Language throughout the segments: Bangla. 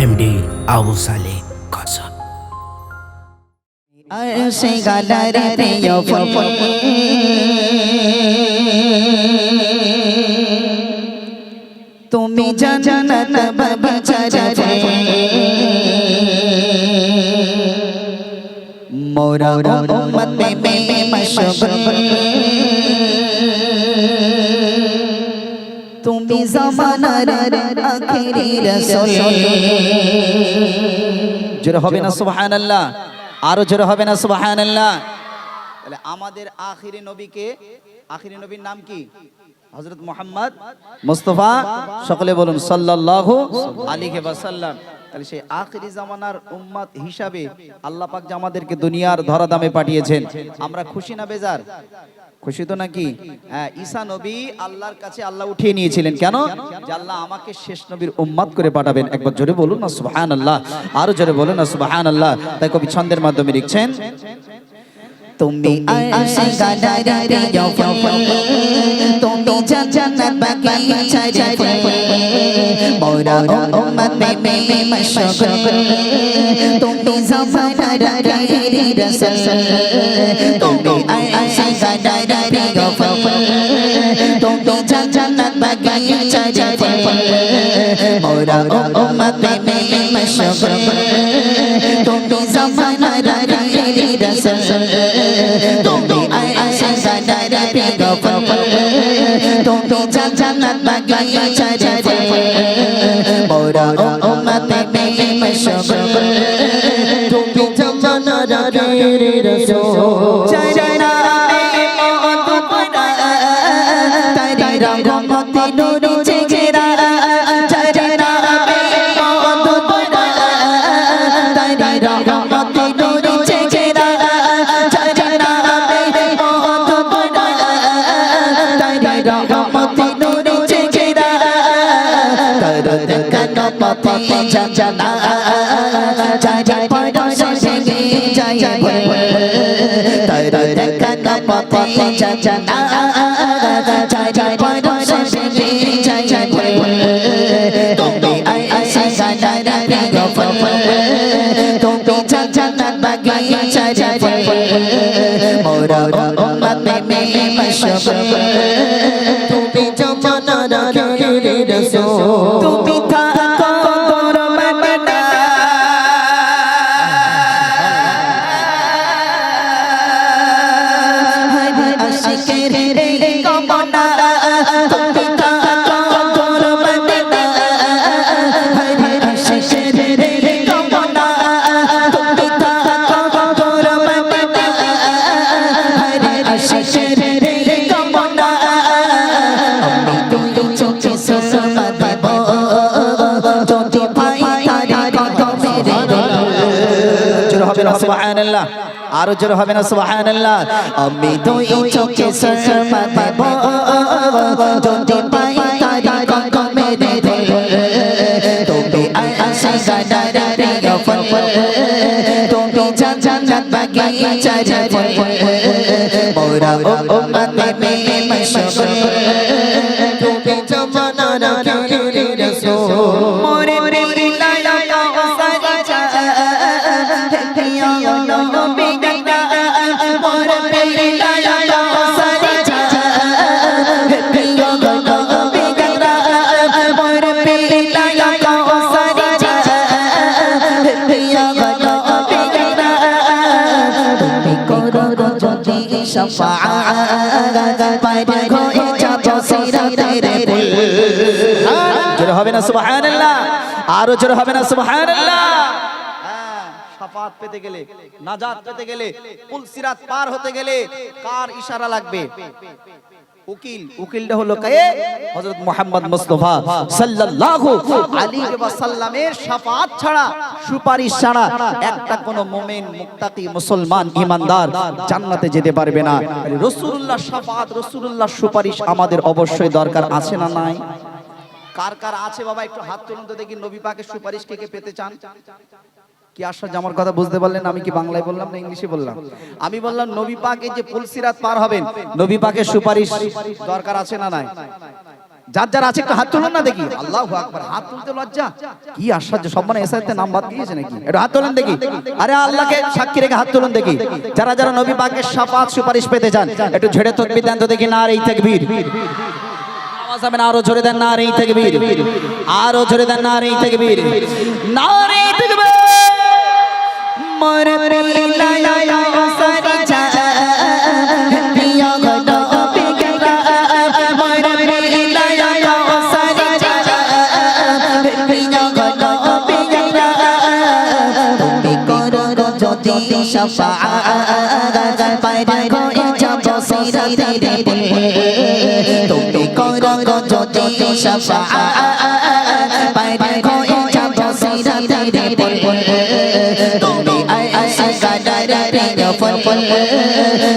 এমডি আবু সালেহ কাসম। আরশে গালারে প্রিয় ফুল তুমি জান্নাত বাগিচার ফুল মোরা উম্মত মে মশগুল তুমি জামানার আখিরি রাসূল। জোরে হবে না সুবহানাল্লাহ, আরো জোরে হবে না সুবহানাল্লাহ। তাহলে আমাদের আখিরি নবীকে, আখিরি নবীর নাম কি? হযরত মুহাম্মদ মুস্তাফা, সকলে বলুন সাল্লাল্লাহু আলাইহি ওয়াসাল্লাম। তাহলে সেই আখিরি জামানার উম্মত হিসাবে আল্লাহ পাক যে আমাদেরকে দুনিয়ার ধরাধামে পাঠিয়েছেন, আমরা খুশি না বেজার? খুশি তো নাকি? হ্যাঁ, ঈসা নবী আল্লাহর কাছে আল্লাহ উঠিয়ে নিয়েছিলেন কেন? যে আল্লাহ আমাকে শেষ নবীর উম্মত করে পাঠাবেন। একবার জোরে বলুন না সুবহানাল্লাহ, আরো জোরে বলুন না সুবহানাল্লাহ। তাই কবি ছন্দের মাধ্যমে লিখছেন, তুমি আরশে গালারে প্রিয় ফুল তুমি জান্নাত বাগিচার ফুল মোরা উম্মত মে মশগুল তুমি জামানার আখিরি রাসূল। তুমি আরশে গালারে প্রিয় ফুল তুমি জান্নাত বাগিচার ফুল মোরা উম্মত মে মশগুল তুমি জামানার আখিরি রাসূল। তুমি আরশে গালারে প্রিয় ফুল তুমি জান্নাত বাগিচার ফুল মোরা উম্মত মে মশগুল তুমি জামানার আখিরি রাসূল। জানা মত পড়া তারি রহমতে নূরে চেহারা জানা মত পড়া তারি রহমতে নূরে চেহারা জানা মত পড়া তারি রহমতে নূরে চেহারা দরদ কানো পথে জানা যায় পড়া সঙ্গে যায় দরদ কানো পথে জানা যায় পড়া সঙ্গে যায় তুমি আরশে গালারে প্রিয় ফুল তুমি জান্নাত বাগিচার ফুল মোরা উম্মত মে মশগুল তুমি জামানার আখিরি রাসূল। তুমি থাকো মদিনা হর আশিকের কামনা তুমি থাকো মদিনা হর আশিকের কামনা তুমি থাকো মদিনা হর আশিকের কামনা আমি তুমি চোখে সোনা দেব যদি পাই তারি কদমের দোল। জোরে হবে না সুবহানাল্লাহ, আরো জোরে হবে না সুবহানাল্লাহ। আমি দুই চোখে সোনা দেব যদি পাই তারি কদমের দোল। তুমি আরশে গালারে প্রিয় ফুল তুমি জান্নাত বাগিচার ফুল মোরা উম্মত মে মশগুল তুমি জামানার আখিরি রাসূল। মোরে প্রিয় কাউসারি চা প্রিয় নবী ডাকা মোরে প্রিয় কাউসারি চা প্রিয় নবী ডাকা মোরে প্রিয় কাউসারি চা প্রিয় নবী ডাকা তুমি করো যদি শাফাআত পার হয়ে যাব সিরাতের পুল। জোরে হবে না সুবহানাল্লাহ, আরো জোরে হবে না সুবহানাল্লাহ। শাফাআত পেতে গেলে, নাজাত পেতে গেলে, পুল সিরাত পার হতে গেলে কার ইশারা লাগবে? উকিল। উকিলটা হলো কে? হযরত মুহাম্মদ মুস্তাফা সাল্লাল্লাহু আলাইহি ওয়াসাল্লামের শাফাআত ছাড়া, সুপারিশ ছাড়া একটা কোন মুমিন, মুত্তাকি, মুসলমান, ঈমানদার জান্নাতে যেতে পারবে না। রাসূলুল্লাহ শাফাআত, রাসূলুল্লাহ সুপারিশ আমাদের অবশ্যই দরকার আছে না নাই? কার কার আছে বাবা একটু হাত তুলুন তো দেখি, নবী পাকের সুপারিশ কে কে পেতে চান? কি আশ্চর্য, আমার কথা বুঝতে পারলেন? আমি কি বাংলায় বললাম না ইংলিশে বললাম? আমি বললাম নবী পাক এই যে পুল সিরাত পার হবেন, নবী পাকের সুপারিশ দরকার আছে না নাই? যার যারা আছে একটু হাত তুলুন না দেখি। আল্লাহু আকবার, হাত তুলতে লজ্জা, কি আশ্চর্য, সব মানে এসাইতে নাম বাদ দিয়েছে নাকি? একটু হাত তুলুন দেখি, আরে আল্লাহকে সাক্ষী রেখে হাত তুলুন দেখি। যারা যারা নবী পাকের শাফাত সুপারিশ পেতে চান একটু ঝেড়ে তাকবীর দেন তো দেখি। নারে তাকবীর, আওয়াজ হবে না, আরো জোরে দেন নারে তাকবীর, আরো জোরে দেন নারে তাকবীর, নারে তাকবীর। মোর পিলায়া সারি যা পিয়া গডো পিগলা মোর পিলায়া সারি যা পিয়া গডো পিগলা তুমি করো যদি শাফাআত পায়রা কোই যাব সিরাতে পুল তুমি করো যদি শাফাআত পায়রা কোই যাব সিরাতে পুল তুমি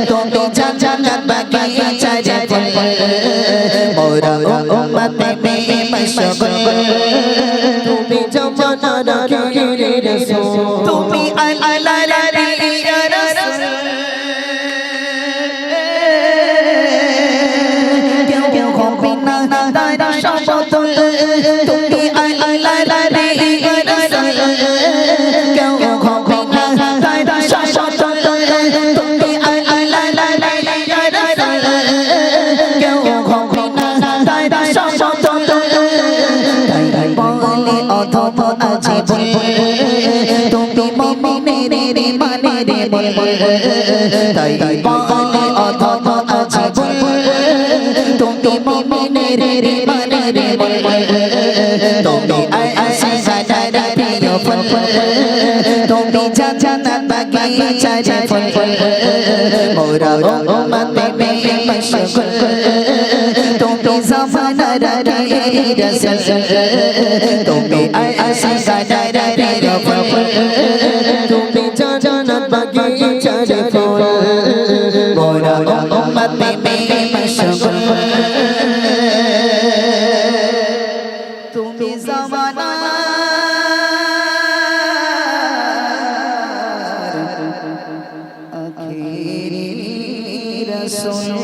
তুমি জান্নাত বাগিচা যে ফুল মোরা উম্মত মে মশগুল তুমি জামানার আখিরে রাসূল তুমি আল্লাহর প্রিয় রাসূল কেউ হবে না তার সমতুল তুমি আল্লাহর প্রিয় রাসূল কেউ হবে না তার সমতুল তুমি আল্লাহর প্রিয় রাসূল কেউ হবে না তার সমতুল তাই বলে অধম আজীবন তুমি মুমিনের ইমানের বল তাই বলে অধম আজীবন তুমি মুমিনের ইমানের বল তুমি আশিকার প্রিয় ফুল তুমি জান্নাত বাগিচা যে ফুল মোরা উম্মত মে মশগুল তুমি জামানার রাসূল তুমি আশিকার প্রিয় ফুল তুমি জান্নাত বাগিচা যে ফুল মোরা উম্মত মে মশগুল তুমি জামানার আখিরি রাসূল।